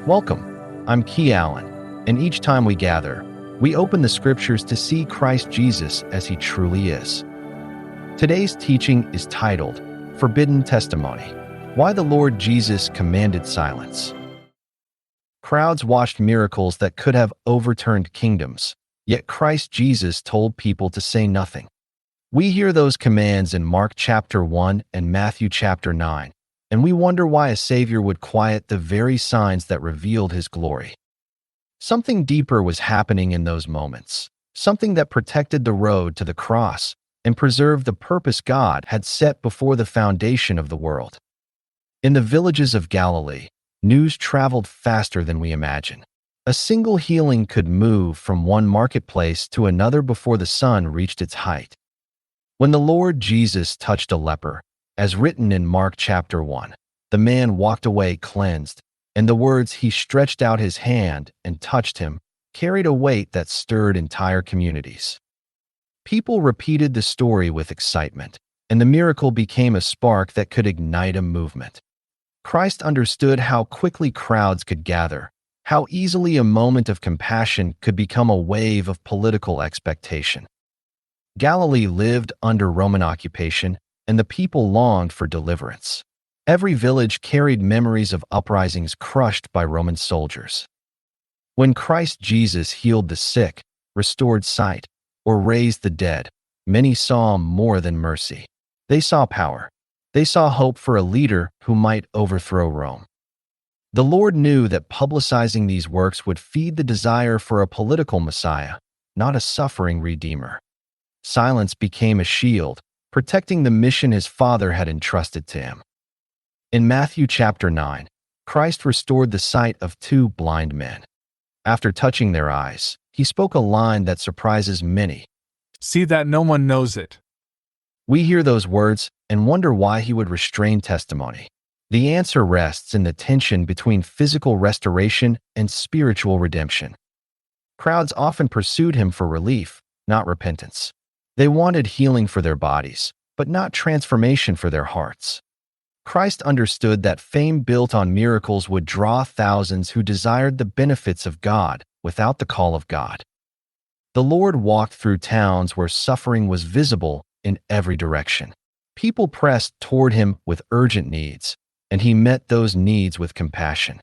Welcome. I'm Key Allen, and each time we gather, we open the scriptures to see Christ Jesus as he truly is. Today's teaching is titled, Forbidden Testimony: Why the Lord Jesus Commanded Silence. Crowds watched miracles that could have overturned kingdoms, yet Christ Jesus told people to say nothing. We hear those commands in Mark chapter 1 and Matthew chapter 9, and we wonder why a Savior would quiet the very signs that revealed his glory. Something deeper was happening in those moments, something that protected the road to the cross and preserved the purpose God had set before the foundation of the world. In the villages of Galilee, news traveled faster than we imagine. A single healing could move from one marketplace to another before the sun reached its height. When the Lord Jesus touched a leper, as written in Mark chapter 1, the man walked away cleansed, and the words "he stretched out his hand and touched him" carried a weight that stirred entire communities. People repeated the story with excitement, and the miracle became a spark that could ignite a movement. Christ understood how quickly crowds could gather, how easily a moment of compassion could become a wave of political expectation. Galilee lived under Roman occupation, and the people longed for deliverance. Every village carried memories of uprisings crushed by Roman soldiers. When Christ Jesus healed the sick, restored sight, or raised the dead, many saw more than mercy. They saw power. They saw hope for a leader who might overthrow Rome. The Lord knew that publicizing these works would feed the desire for a political Messiah, not a suffering Redeemer. Silence became a shield, protecting the mission his Father had entrusted to him. In Matthew chapter 9, Christ restored the sight of two blind men. After touching their eyes, he spoke a line that surprises many. "See that no one knows it." We hear those words and wonder why he would restrain testimony. The answer rests in the tension between physical restoration and spiritual redemption. Crowds often pursued him for relief, not repentance. They wanted healing for their bodies, but not transformation for their hearts. Christ understood that fame built on miracles would draw thousands who desired the benefits of God without the call of God. The Lord walked through towns where suffering was visible in every direction. People pressed toward him with urgent needs, and he met those needs with compassion.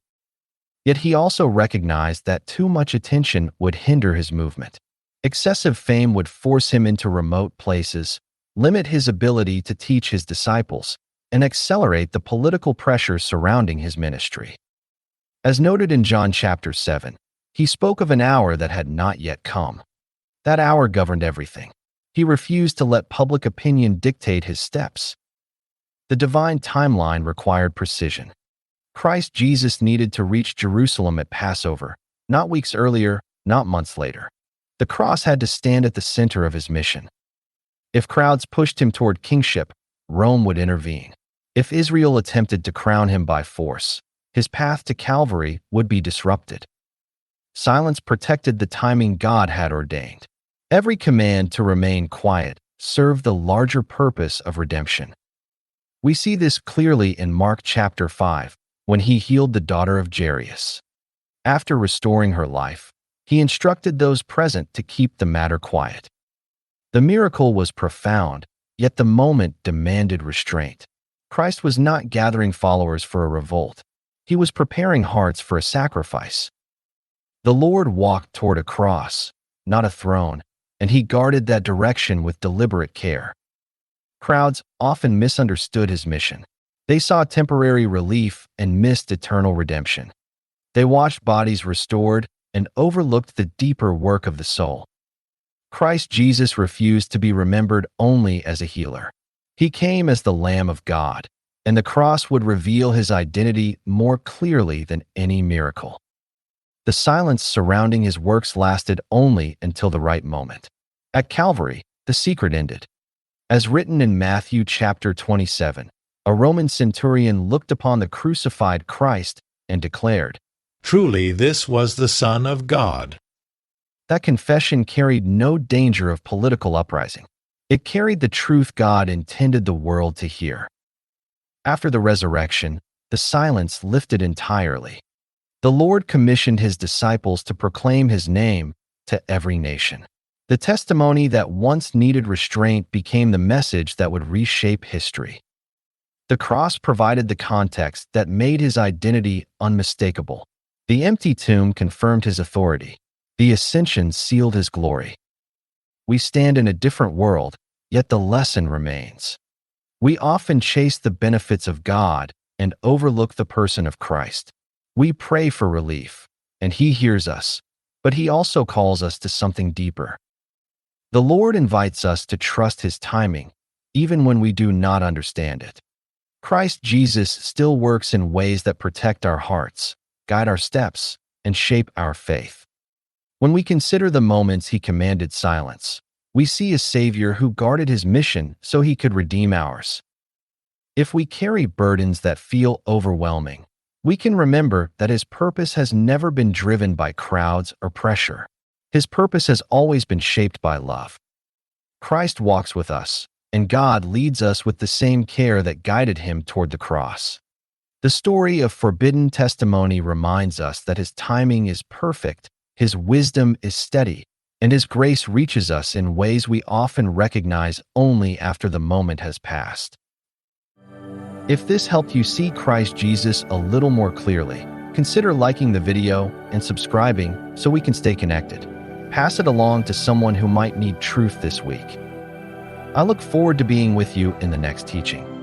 Yet he also recognized that too much attention would hinder his movement. Excessive fame would force him into remote places, limit his ability to teach his disciples, and accelerate the political pressure surrounding his ministry. As noted in John chapter 7, he spoke of an hour that had not yet come. That hour governed everything. He refused to let public opinion dictate his steps. The divine timeline required precision. Christ Jesus needed to reach Jerusalem at Passover, not weeks earlier, not months later. The cross had to stand at the center of his mission. If crowds pushed him toward kingship, Rome would intervene. If Israel attempted to crown him by force, his path to Calvary would be disrupted. Silence protected the timing God had ordained. Every command to remain quiet served the larger purpose of redemption. We see this clearly in Mark chapter 5, when he healed the daughter of Jairus. After restoring her life, he instructed those present to keep the matter quiet. The miracle was profound, yet the moment demanded restraint. Christ was not gathering followers for a revolt. He was preparing hearts for a sacrifice. The Lord walked toward a cross, not a throne, and he guarded that direction with deliberate care. Crowds often misunderstood his mission. They saw temporary relief and missed eternal redemption. They watched bodies restored and overlooked the deeper work of the soul. Christ Jesus refused to be remembered only as a healer. He came as the Lamb of God, and the cross would reveal his identity more clearly than any miracle. The silence surrounding his works lasted only until the right moment. At Calvary, the secret ended. As written in Matthew chapter 27, a Roman centurion looked upon the crucified Christ and declared, "Truly, this was the Son of God." That confession carried no danger of political uprising. It carried the truth God intended the world to hear. After the resurrection, the silence lifted entirely. The Lord commissioned his disciples to proclaim his name to every nation. The testimony that once needed restraint became the message that would reshape history. The cross provided the context that made his identity unmistakable. The empty tomb confirmed his authority. The ascension sealed his glory. We stand in a different world, yet the lesson remains. We often chase the benefits of God and overlook the person of Christ. We pray for relief, and he hears us, but he also calls us to something deeper. The Lord invites us to trust his timing, even when we do not understand it. Christ Jesus still works in ways that protect our hearts, guide our steps, and shape our faith. When we consider the moments he commanded silence, we see a Savior who guarded his mission so he could redeem ours. If we carry burdens that feel overwhelming, we can remember that his purpose has never been driven by crowds or pressure. His purpose has always been shaped by love. Christ walks with us, and God leads us with the same care that guided him toward the cross. The story of forbidden testimony reminds us that his timing is perfect, his wisdom is steady, and his grace reaches us in ways we often recognize only after the moment has passed. If this helped you see Christ Jesus a little more clearly, consider liking the video and subscribing so we can stay connected. Pass it along to someone who might need truth this week. I look forward to being with you in the next teaching.